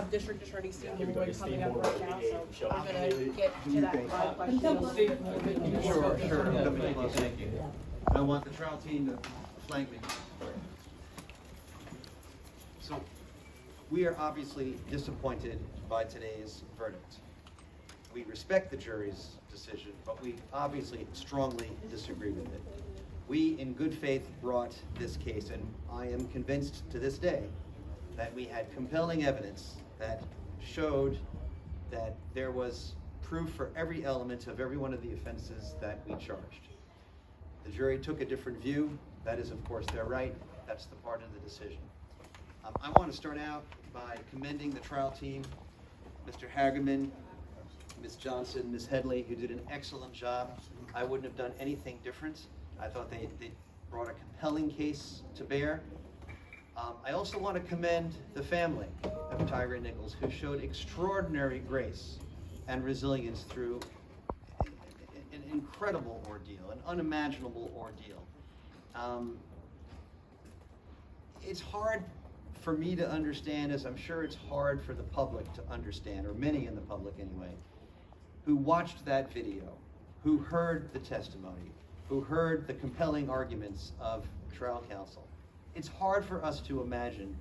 have District Attorney Steve Mulroy coming up right now, so I'm going to get to that question. Sure. Thank you. I want the trial team to flank me. So, we are obviously disappointed by today's verdict. We respect the jury's decision, but we obviously strongly disagree with it. We, in good faith, brought this case, and I am convinced to this day that we had compelling evidence that showed that there was proof for every element of every one of the offenses that we charged. The jury took a different view. That is, of course, their right. That's the part of the decision. I want to start out by commending the trial team, Mr. Hagerman, Ms. Johnson, Ms. Headley, who did an excellent job. I wouldn't have done anything different. I thought they brought a compelling case to bear. I also want to commend the family of Tyre Nichols, who showed extraordinary grace and resilience through an incredible ordeal, an unimaginable ordeal. It's hard for me to understand, as I'm sure it's hard for the public to understand, or many in the public anyway, who watched that video, who heard the testimony, who heard the compelling arguments of trial counsel. It's hard for us to imagine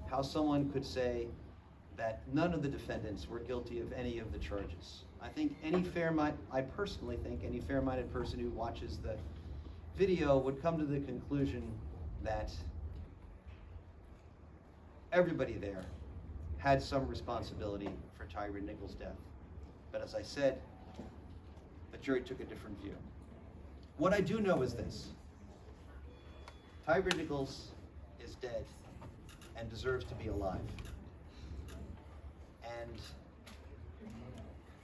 how someone could say that none of the defendants were guilty of any of the charges. I think I personally think any fair-minded person who watches the video would come to the conclusion that everybody there had some responsibility for Tyre Nichols' death. But as I said, the jury took a different view. What I do know is this: Tyre Nichols is dead and deserves to be alive. And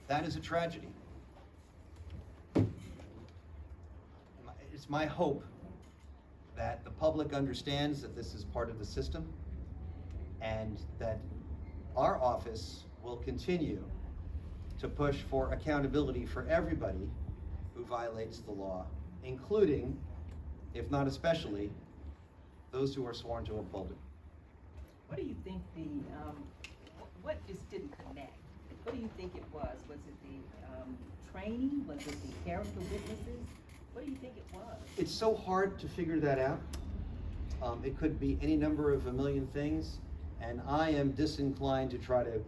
that is a tragedy. It's my hope that the public understands that this is part of the system, and that our office will continue to push for accountability for everybody who violates the law, including, if not especially, those who are sworn to uphold it. What do you think what just didn't connect? What do you think it was? Was it the training? Was it the character witnesses? What do you think it was? It's so hard to figure that out. It could be any number of a million things, and I am disinclined to try to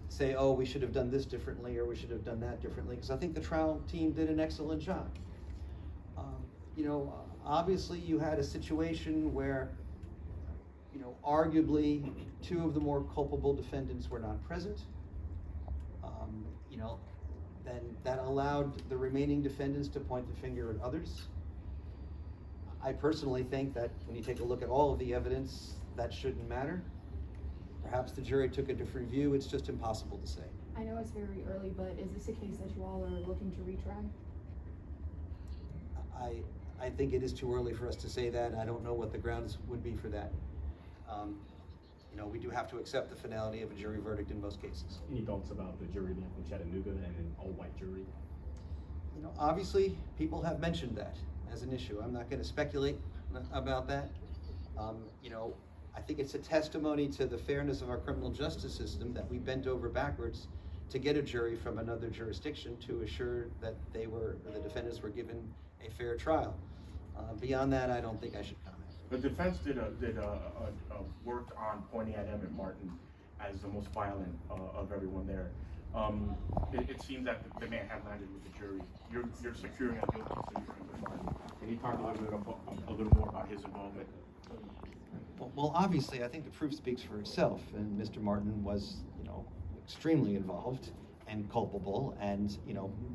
say, oh, we should have done this differently or we should have done that differently, because I think the trial team did an excellent job. Obviously you had a situation where, arguably two of the more culpable defendants were not present. Then that allowed the remaining defendants to point the finger at others. I personally think that when you take a look at all of the evidence, that shouldn't matter. Perhaps the jury took a different view. It's just impossible to say. I know it's very early, but is this a case that you all are looking to retry? I think it is too early for us to say that. I don't know what the grounds would be for that. We do have to accept the finality of a jury verdict in most cases. Any thoughts about the jury being from Chattanooga and an all-white jury? Obviously, people have mentioned that as an issue. I'm not going to speculate about that. I think it's a testimony to the fairness of our criminal justice system that we bent over backwards to get a jury from another jurisdiction to assure that the defendants were given a fair trial. Beyond that, I don't think I should comment. The defense did work on pointing at Emmett Martin as the most violent of everyone there. It seems that the man had landed with the jury. You're securing a guilty plea for Emmett Martin. Can you talk a little more about his involvement? Well, obviously, I think the proof speaks for itself, and Mr. Martin was, extremely involved and culpable, and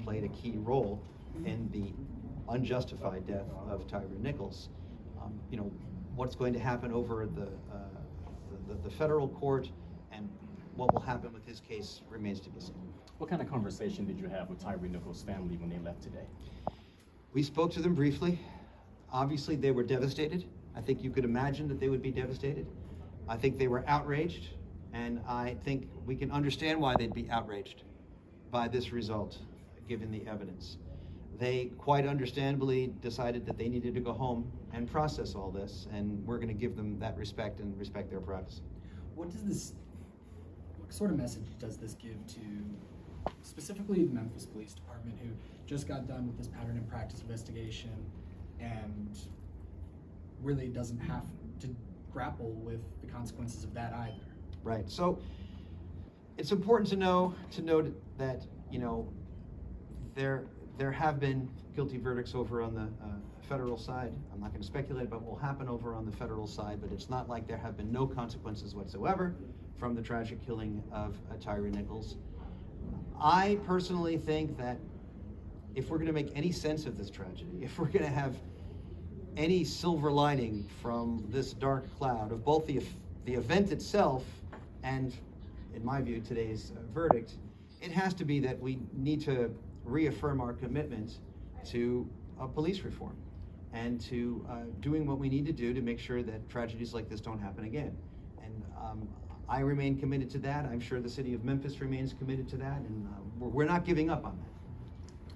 played a key role in the unjustified death of Tyre Nichols. What's going to happen over the federal court and what will happen with his case remains to be seen. What kind of conversation did you have with Tyre Nichols' family when they left today? We spoke to them briefly. Obviously, they were devastated. I think you could imagine that they would be devastated. I think they were outraged, and I think we can understand why they'd be outraged by this result, given the evidence. They quite understandably decided that they needed to go home and process all this, and we're going to give them that respect and respect their privacy. What does this what sort of message does this give to specifically the Memphis Police Department, who just got done with this pattern and practice investigation and really doesn't have to grapple with the consequences of that either? Right. So it's important to note that, you know, there have been guilty verdicts over on the federal side. I'm not going to speculate about what will happen over on the federal side, but it's not like there have been no consequences whatsoever from the tragic killing of Tyre Nichols. I personally think that if we're going to make any sense of this tragedy, if we're going to have any silver lining from this dark cloud of both the event itself and, in my view, today's verdict, it has to be that we need to reaffirm our commitment to police reform and to doing what we need to do to make sure that tragedies like this don't happen again. And I remain committed to that. I'm sure the city of Memphis remains committed to that, and we're not giving up on that.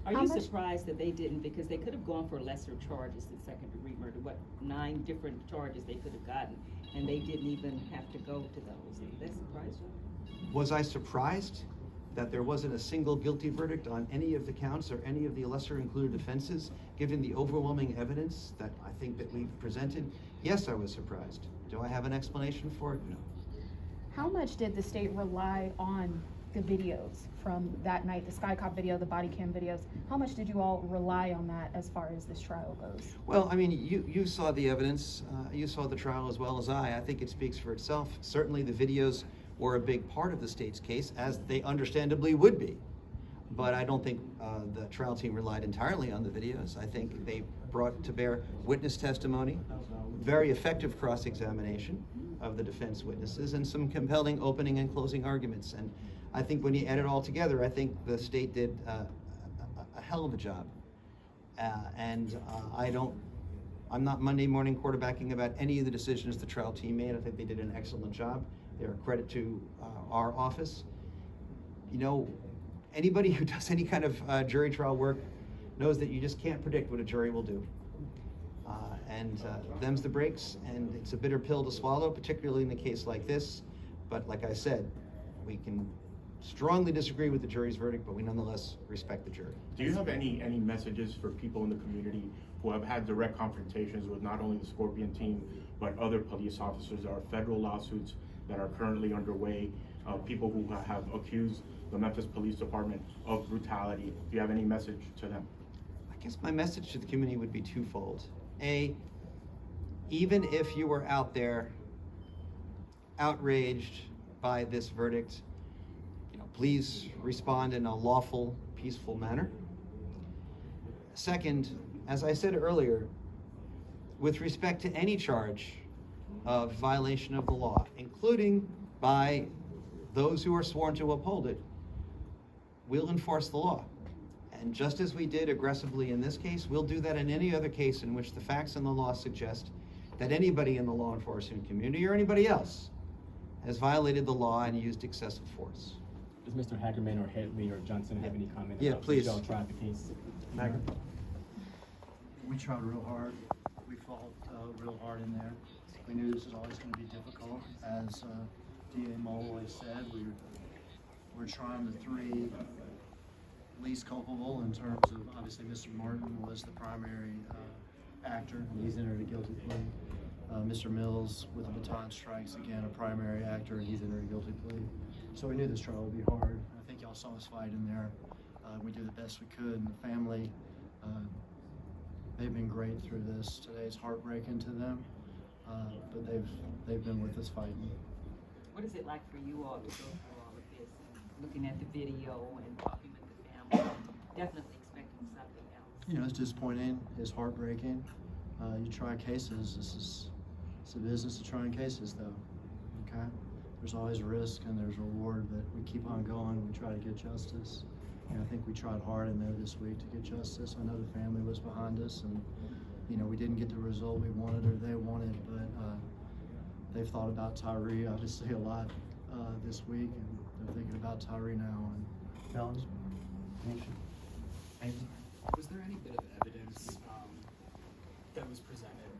Are you surprised that they didn't, because they could have gone for lesser charges than second-degree murder? What, 9 different charges they could have gotten, and they didn't even have to go to those? Did that surprise you? Was I surprised that there wasn't a single guilty verdict on any of the counts or any of the lesser included offenses, given the overwhelming evidence that I think that we've presented? Yes, I was surprised. Do I have an explanation for it? No. How much did the state rely on the videos from that night, the Sky Cop video, the body cam videos? How much did you all rely on that as far as this trial goes? Well, I mean, you saw the evidence, you saw the trial as well as I. I think it speaks for itself. Certainly the videos were a big part of the state's case, as they understandably would be. But I don't think the trial team relied entirely on the videos. I think they brought to bear witness testimony, very effective cross-examination of the defense witnesses, and some compelling opening and closing arguments. And I think when you add it all together, I think the state did a hell of a job. I'm not Monday morning quarterbacking about any of the decisions the trial team made. I think they did an excellent job. They're a credit to our office. You know, anybody who does any kind of jury trial work knows that you just can't predict what a jury will do. Them's the breaks, and it's a bitter pill to swallow, particularly in a case like this. But like I said, we can strongly disagree with the jury's verdict, but we nonetheless respect the jury. Do you have any messages for people in the community who have had direct confrontations with not only the Scorpion team, but other police officers? There are federal lawsuits that are currently underway, people who have accused the Memphis Police Department of brutality. Do you have any message to them? I guess my message to the community would be twofold. A, even if you were out there outraged by this verdict, please respond in a lawful, peaceful manner. Second, as I said earlier, with respect to any charge of violation of the law, including by those who are sworn to uphold it, we'll enforce the law. And just as we did aggressively in this case, we'll do that in any other case in which the facts and the law suggest that anybody in the law enforcement community or anybody else has violated the law and used excessive force. Does Mr. Hackerman or Headley or Johnson have any comment about please. y'all tried the case? We tried real hard. We fought real hard in there. We knew this was always going to be difficult. As DA Mulroy said, we're trying the 3 least culpable in terms of, obviously, Mr. Martin was the primary actor, and he's entered a guilty plea. Mr. Mills, with the baton strikes, again, a primary actor, and he's entered a guilty plea. So we knew this trial would be hard. I think y'all saw us fight in there. We did the best we could, and the family, they've been great through this. Today's heartbreaking to them, but they've been with us fighting. What is it like for you all to go through all of this, and looking at the video and talking with the family, definitely expecting something else? You know, it's disappointing, it's heartbreaking. You try cases, it's a business of trying cases though, okay? There's always a risk and there's a reward, but we keep on going, we try to get justice. And I think we tried hard in there this week to get justice. I know the family was behind us, and you know, we didn't get the result we wanted or they wanted, but they've thought about Tyre obviously a lot this week, and they're thinking about Tyre now. And Felons, Was there any bit of evidence that was presented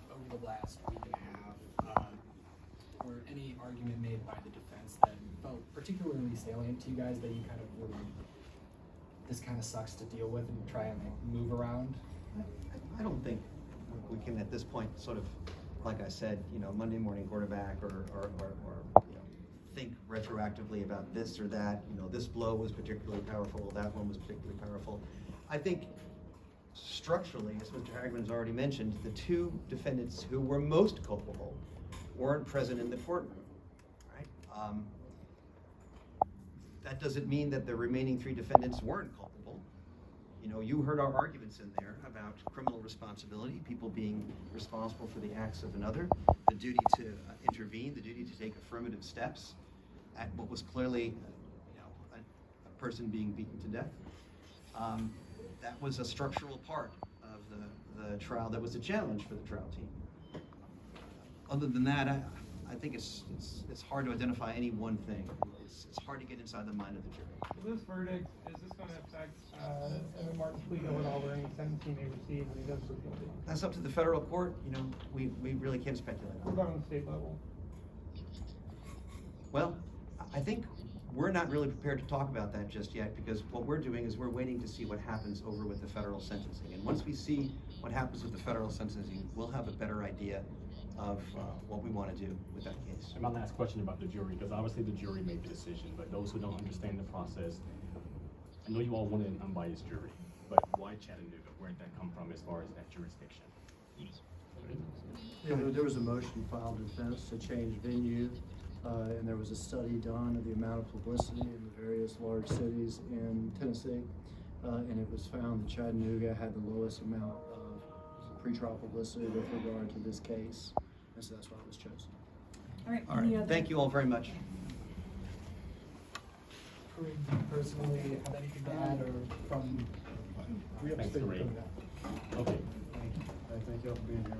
over the last week and a half or any argument made by the defense that felt particularly salient to you guys that you kind of were like, this kind of sucks to deal with and try and like move around? I don't think we can at this point sort of, like I said, you know, Monday morning quarterback or you know, think retroactively about this or that. You know, this blow was particularly powerful, that one was particularly powerful. I think structurally, as Mr. Hagman's already mentioned, the two defendants who were most culpable weren't present in the courtroom, right? That doesn't mean that the remaining three defendants weren't culpable. You know, you heard our arguments in there about criminal responsibility, people being responsible for the acts of another, the duty to intervene, the duty to take affirmative steps at what was clearly, you know, a person being beaten to death. That was a structural part of the trial that was a challenge for the trial team. Other than that, I think it's hard to identify any one thing. It's hard to get inside the mind of the jury. This verdict, is this going to affect Emmett Martin's plea deal at all, or any sentence he may receive when he does plead guilty? That's up to the federal court. You know, we really can't speculate What on about that. on the state level? Well, I think we're not really prepared to talk about that just yet, because what we're doing is we're waiting to see what happens over with the federal sentencing. And once we see what happens with the federal sentencing, we'll have a better idea of what we want to do with that case. And my last question about the jury, because obviously the jury made the decision, but those who don't understand the process, I know you all wanted an unbiased jury, but why Chattanooga? Where did that come from as far as that jurisdiction? Yeah, there was a motion filed in defense to change venue, and there was a study done of the amount of publicity in the various large cities in Tennessee, and it was found that Chattanooga had the lowest amount of pretrial publicity with regard to this case, and so that's why it was chosen. All right, thank you all very much. Corinne, do you personally have anything to add, or from? Thanks, Corinne. Okay. Thank you all for being here.